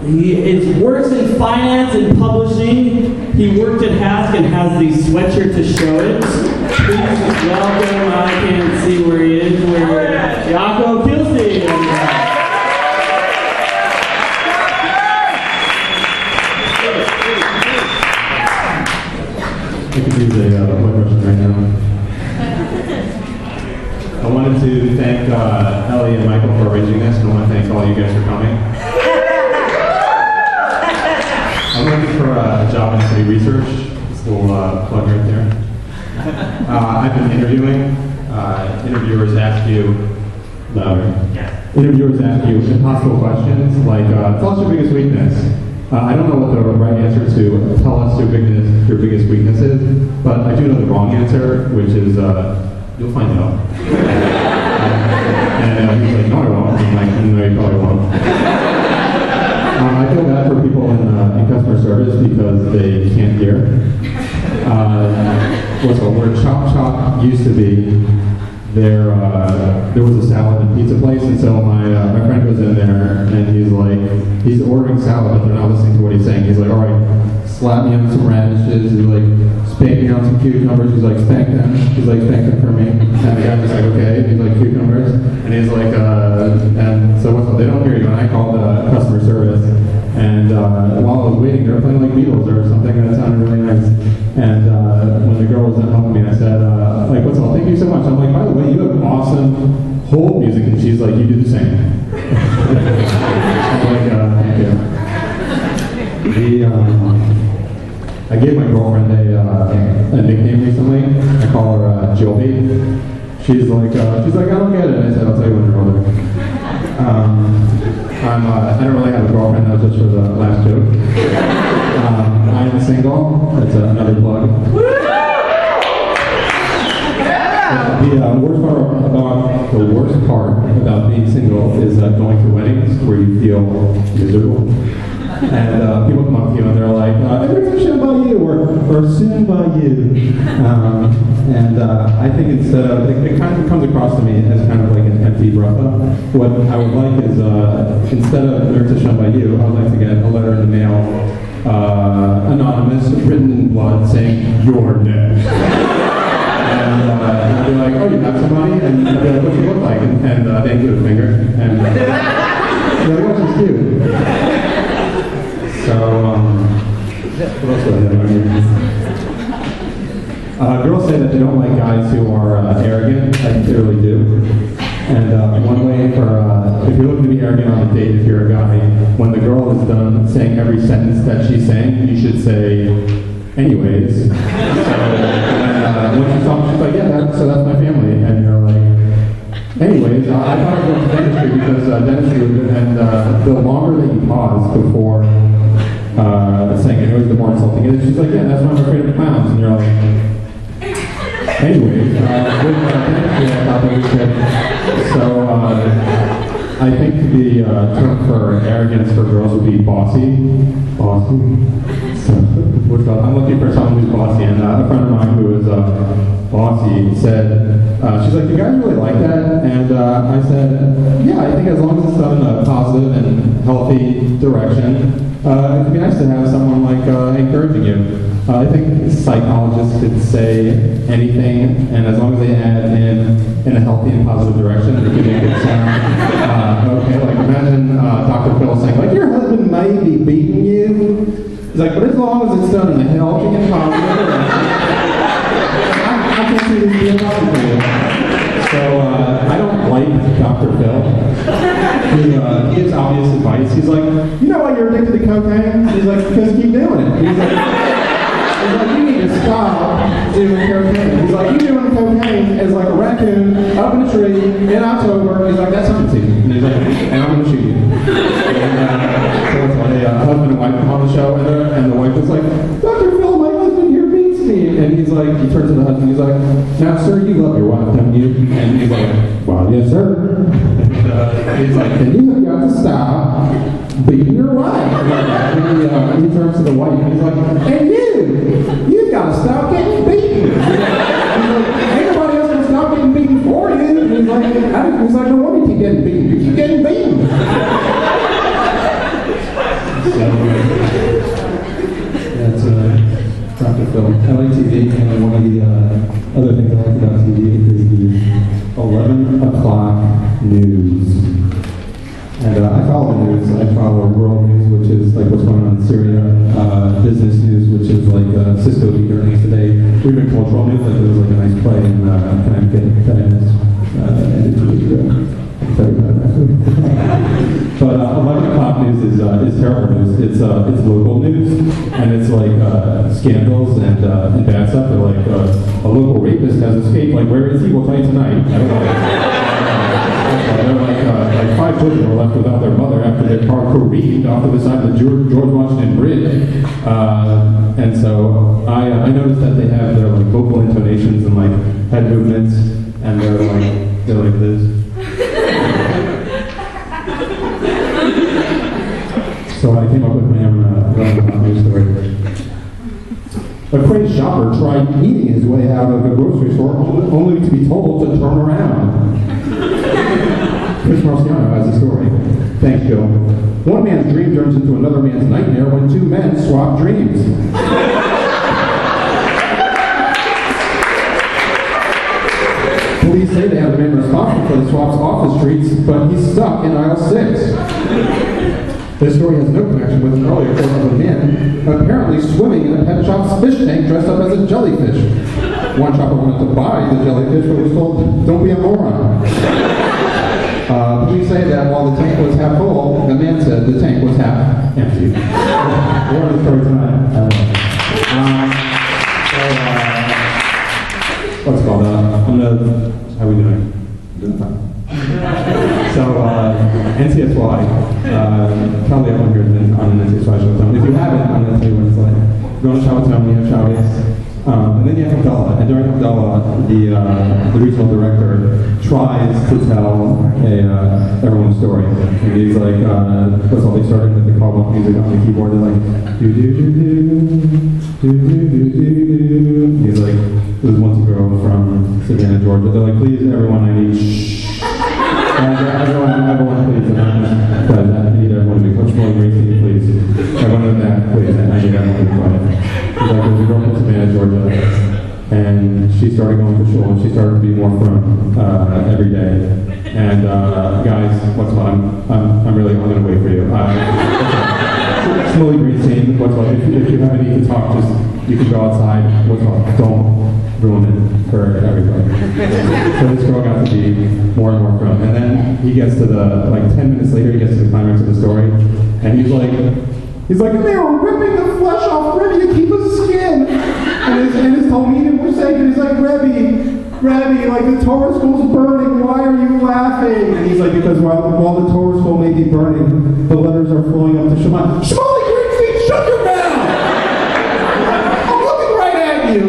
He works in finance and publishing. He worked at HASC and has the sweatshirt to show it. Please welcome, I can't see where he is, Yaakov Kilstein. I could use a blood question right now. I wanted to thank Ellie and Michael for arranging this, and I want to thank all you guys for coming. I'm looking for a job in city research. It's a little plug right there. I've been interviewing. Interviewers ask you, louder. Yeah. Interviewers ask you impossible questions like, tell us your biggest weakness. I don't know what the right answer to tell us your biggest weakness is, but I do know the wrong answer, which is, you'll find out. And he's like, no, I won't. I'm like, no, you probably won't. I feel bad for people in customer service because they can't hear. Where Chop Chop used to be, there was a salad and pizza place, and so my friend goes in there and he's ordering salad, but they're not listening to what he's saying. He's like, all right, slap me on some radishes. He's like, spank me on some cucumbers. He's like, spank them. He's like, spank them for me. And the guy's just like, okay. He's like, cucumbers. And he's like, and so they don't hear you. And I called customer service, and while I was waiting, they were playing like Beatles or something that sounded really nice. And when the girl was done helping me, I said, like, what's all? Thank you so much. I'm like, by the way, you have awesome hold music. And she's like, you do the same. I'm like, thank you. I gave my girlfriend a nickname recently. I call her Joby. She's like, I don't get it. I said, I'll tell you when you're older. I don't really have a girlfriend. That was just for the last joke. I'm single. That's another plug. The worst part about being single is going to weddings where you feel miserable. And people come up to you and they're like, everything's by you, or soon by you. And I think instead of, it kind of comes across to me as kind of like an empty bracha. What I would like is, instead of everything's shown by you, I would like to get a letter in the mail, anonymous, written in blood, saying, you're next. And I'd be like, oh, you have somebody? And I'd be like, what do you look like? And they include a finger. And they're like, what's this cute? So, what else do I have here? Girls say that they don't like guys who are arrogant. I clearly do. And one way for, if you're looking to be arrogant on a date, if you're a guy, when the girl is done saying every sentence that she's saying, you should say, anyways. So, when she's talking, she's like, yeah, that's my family. And you're like, anyways, I thought I was going to dentistry because dentistry was good, and the longer that you pause before saying anyways, the more insulting it is. She's like, yeah, that's why I'm afraid of clowns. And you're like, anyways, with dentistry, I thought that was good. So, I think the term for arrogance for girls would be bossy. Bossy? So, I'm looking for someone who's bossy, and a friend of mine who is bossy said, she's like, do you guys really like that? And I said, yeah, I think as long as it's done in a positive and healthy direction, it'd be nice to have someone like encouraging you. I think psychologists could say anything, and as long as they add in a healthy and positive direction, they can make it sound okay. Like imagine Dr. Phil saying, like, your husband may be beating you. He's like, but as long as it's done in a healthy and positive direction, I can see this being positive. So I don't like Dr. Phil. He gives obvious advice. He's like, you know why you're addicted to cocaine? He's like, because keep doing it. He's like, you need to stop doing cocaine. He's like, you doing cocaine is like a raccoon up in a tree in October. He's like, that's hunting season. And he's like, and I'm going to shoot you. And so it's like a husband and wife come on the show, and the wife is like, Dr. Phil, my husband here beats me. And he's like, he turns to the husband, he's like, now, sir, you love your wife, don't you? And he's like, well, yes, sir. And he's like, then you have got to stop beating your wife. And he turns to the wife, and he's like, and you've got to stop getting beaten. He's like, ain't nobody else going to stop getting beaten for you. And he's like, no wonder you keep getting beaten. You keep getting beaten. Yeah, it's a Dr. Phil. I like TV, and one of the other things I like about TV is the 11 o'clock news. And I follow the news. I follow world news, which is like what's going on in Syria, business news, which is like Cisco beat earnings today. We've been cultural news, like there was like a nice play in Connecticut that I missed ended 2 weeks ago. But 11 o'clock news is terrible news. It's local news, and it's like scandals and bad stuff. They're like a local rapist has escaped. Like, where is he? We'll tell you tonight. I don't know. They're like 5 children were left without their mother after their car careened off to the side of the George Washington Bridge. And so I noticed that they have their like vocal intonations and like head movements, and they're like this. So I came up with my own news story. A crazed shopper tried eating his way out of a grocery store only to be told to turn around. Chris Marciano has a story. Thanks, Joe. One man's dream turns into another man's nightmare when 2 men swap dreams. Police say they have the man responsible for the swaps off the streets, but he's stuck in aisle 6. This story has no connection with an earlier report of a man apparently swimming in a pet shop's fish tank dressed up as a jellyfish. One shopper wanted to buy the jellyfish, but was told, "Don't be a moron." Police say that while the tank was half full, the man said the tank was half empty. More of the story tonight. What's it called? How are we doing? Doing fine. So, NCSY, probably everyone here has been on an NCSY showtime. If you haven't, I'm going to tell you what it's like. Go to showtime, we have showdays. And then you have Abdullah. And during Abdullah, the regional director tries to tell everyone's story. And he's like, first of all, they started with the call-up music on the keyboard. They're like, do-do-do-do, he's like, there was once a girl from Savannah, Georgia. They're like, please, everyone, I need shh. Everyone, please. Because I need everyone to be much more racing, please. Everyone in that, please. I need everyone to be quiet. He's like, there's a girl from Savannah, Georgia, and she started going to school, and she started to be more firm every day. And guys, what's what? I'm really going to wait for you. Slowly green scene. What's what? If you have a need to talk, just you can go outside. What's what? Don't ruin it for everybody. So this girl got to be more and more firm, and then he gets to the 10 minutes later, he gets to the climax of the story, and he's like, they were ripping the flesh off Rebbe to keep his skin. And his Talmudim were saying, he's like, Rebbe, like the Torah school's burning, why are you laughing? And he's like, because while the Torah school may be burning, the letters are flowing up to Shema. Shmuley Greenstein, shut your mouth! I'm looking right at you.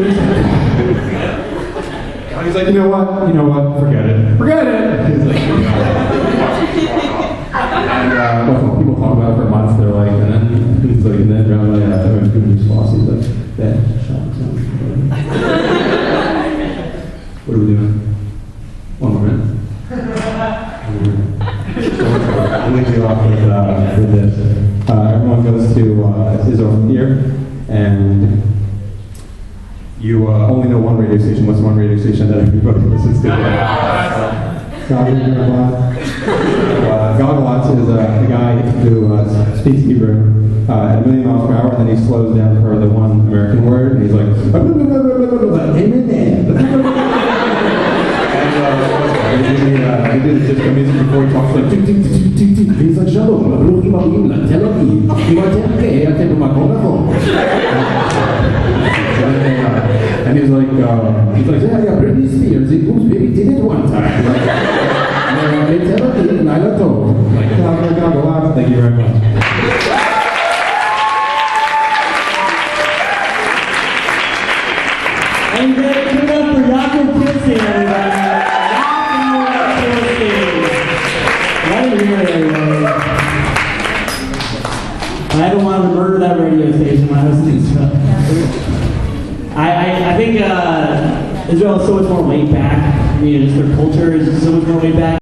He's like, you know what, forget it. He's like, and people talk about it for months, they're like, and then he's like, and then around like, everyone's going to be saucy. He's like, that shot sounds good. What are we doing? 1 more minute. I'll leave you off with this. Everyone goes to Israel here, and you only know one radio station. What's one radio station that everybody listens to? Gogolotz is a guy who speaks Hebrew at 1,000,000 miles per hour, and then he slows down for the one American word, and he's like, he did his disco music before he talks like, he's like, Shalom, and he's like, yeah, Britney Spears, baby did it one time. Thank you very much. And then put up for Yaakov Kilstein, everybody. Yaakov Kilstein. Right here, everybody. I don't want to murder that radio station when I was listening to it. I think Israel is so much more laid back. I mean, just their culture is so much more laid back.